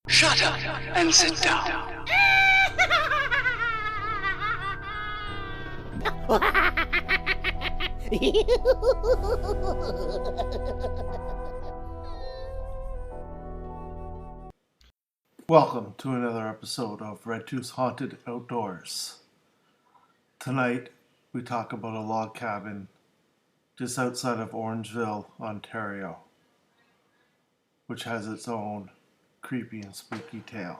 Shut up and sit down. Welcome to another episode of Redtooth's Haunted Outdoors. Tonight, we talk about a log cabin just outside of Orangeville, Ontario, which has its own creepy and spooky tale.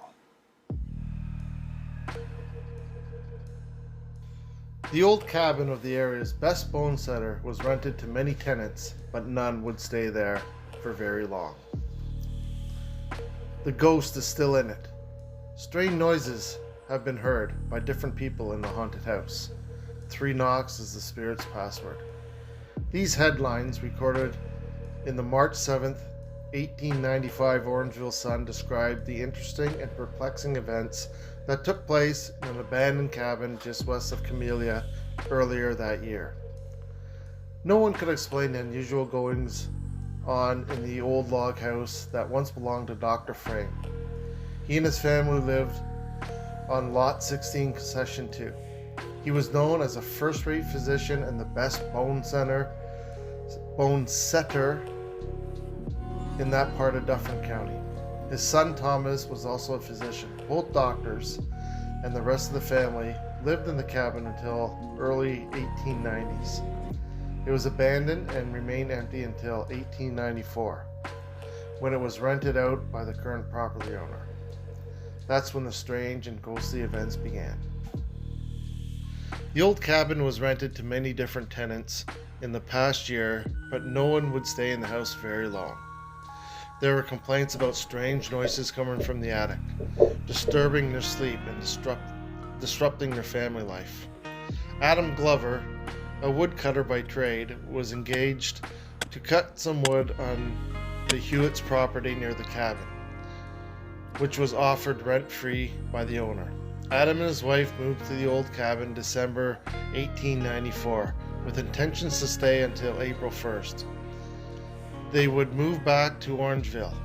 The old cabin of the area's best bonesetter was rented to many tenants, but none would stay there for very long. The ghost is still in it. Strange noises have been heard by different people in the haunted house. 3 knocks is the spirit's password. These headlines, recorded in the March 7th, 1895 Orangeville Sun, described the interesting and perplexing events that took place in an abandoned cabin just west of Camellia earlier that year. No one could explain the unusual goings on in the old log house that once belonged to Dr. Frame. He and his family lived on Lot 16, Concession 2. He was known as a first-rate physician and the best bonesetter in that part of Dufferin County. His son Thomas was also a physician. Both doctors and the rest of the family lived in the cabin until early 1890s. It was abandoned and remained empty until 1894, when it was rented out by the current property owner. That's when the strange and ghostly events began. The old cabin was rented to many different tenants in the past year, but no one would stay in the house very long. There were complaints about strange noises coming from the attic, disturbing their sleep and disrupting their family life. Adam Glover, a woodcutter by trade, was engaged to cut some wood on the Hewitt's property near the cabin, which was offered rent-free by the owner. Adam and his wife moved to the old cabin December 1894 with intentions to stay until April 1st. They would move back to Orangeville.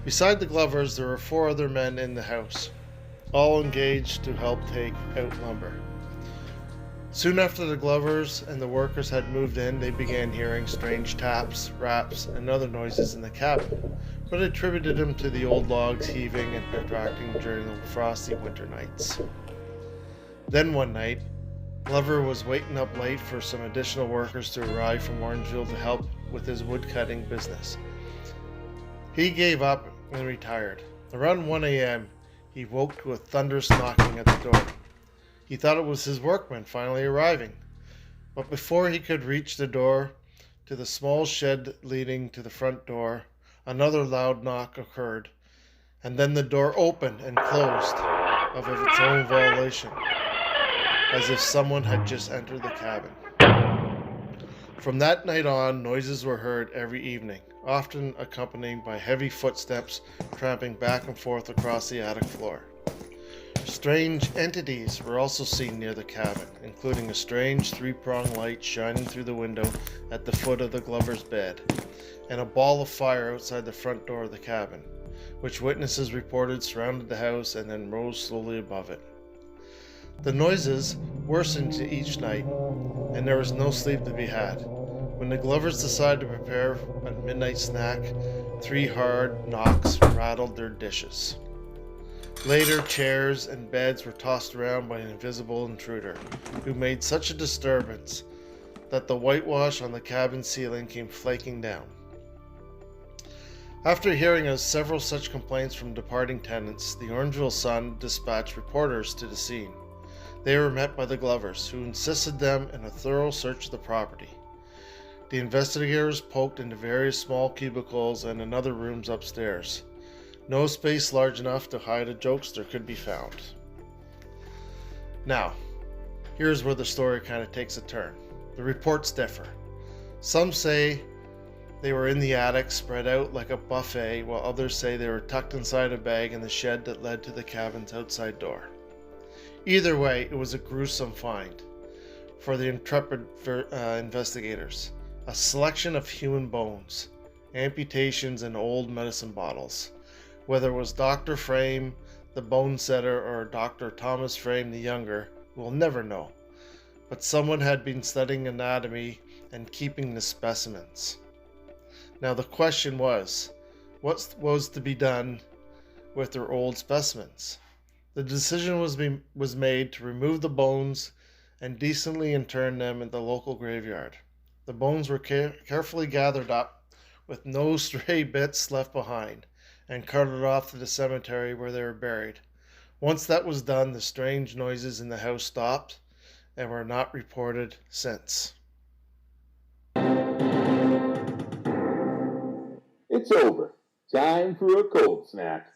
Beside the Glovers, there were 4 other men in the house, all engaged to help take out lumber. Soon after the Glovers and the workers had moved in, they began hearing strange taps, raps, and other noises in the cabin, but attributed them to the old logs heaving and contracting during the frosty winter nights. Then one night, Glover was waiting up late for some additional workers to arrive from Orangeville to help with his woodcutting business. He gave up and retired. Around 1 a.m., he woke to a thunderous knocking at the door. He thought it was his workmen finally arriving, but before he could reach the door to the small shed leading to the front door, another loud knock occurred, and then the door opened and closed of its own volition, as if someone had just entered the cabin. From that night on, noises were heard every evening, often accompanied by heavy footsteps tramping back and forth across the attic floor. Strange entities were also seen near the cabin, including a strange 3-pronged light shining through the window at the foot of the Glover's bed, and a ball of fire outside the front door of the cabin, which witnesses reported surrounded the house and then rose slowly above it. The noises worsened each night, and there was no sleep to be had. When the Glovers decided to prepare a midnight snack, 3 hard knocks rattled their dishes. Later, chairs and beds were tossed around by an invisible intruder, who made such a disturbance that the whitewash on the cabin ceiling came flaking down. After hearing of several such complaints from departing tenants, the Orangeville Sun dispatched reporters to the scene. They were met by the Glovers, who insisted them in a thorough search of the property. The investigators poked into various small cubicles and in other rooms upstairs. No space large enough to hide a jokester could be found. Now, here's where the story kind of takes a turn. The reports differ. Some say they were in the attic, spread out like a buffet, while others say they were tucked inside a bag in the shed that led to the cabin's outside door. Either way, it was a gruesome find for the intrepid investigators. A selection of human bones, amputations, and old medicine bottles, Whether it was Dr. Frame, the Bonesetter, or Dr. Thomas Frame the Younger, we'll never know. But someone had been studying anatomy and keeping the specimens. Now the question was, what was to be done with their old specimens? The decision was made to remove the bones and decently intern them in the local graveyard. The bones were carefully gathered up with no stray bits left behind and carted off to the cemetery where they were buried. Once that was done, the strange noises in the house stopped and were not reported since. It's over. Time for a cold snack.